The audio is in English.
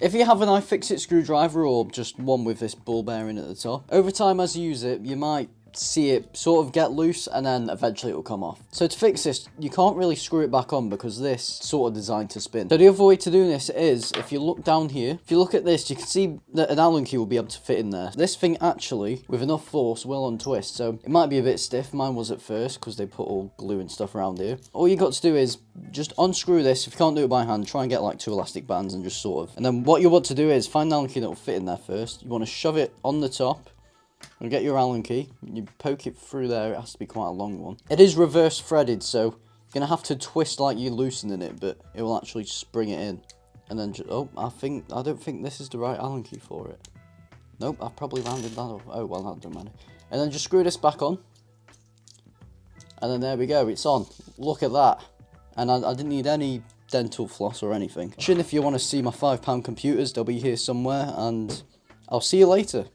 If you have an iFixit screwdriver or just one with this ball bearing at the top, over time as you use it, you might see it sort of get loose and then eventually it will come off. So to fix this, you can't really screw it back on because this is sort of designed to spin. So the other way to do this is, if you look down here, if you look at this, you can see that an Allen key will be able to fit in there. This thing actually, with enough force, will untwist. So it might be a bit stiff. Mine was at first because they put all glue and stuff around here. All you got to do is just unscrew this. If you can't do it by hand, try and get like 2 elastic bands and just sort of. And then what you want to do is find an Allen key that will fit in there first. You want to shove it on the top. And get your Allen key, you poke it through there. It has to be quite a long one. It is reverse threaded, so you're going to have to twist like you're loosening it, but it will actually spring it in. And then, oh, I don't think this is the right Allen key for it. Nope, I've probably landed that off. Oh, well, that doesn't matter. And then just screw this back on. And then there we go, it's on. Look at that. And I didn't need any dental floss or anything. If you want to see my £5 computers, they'll be here somewhere, and I'll see you later.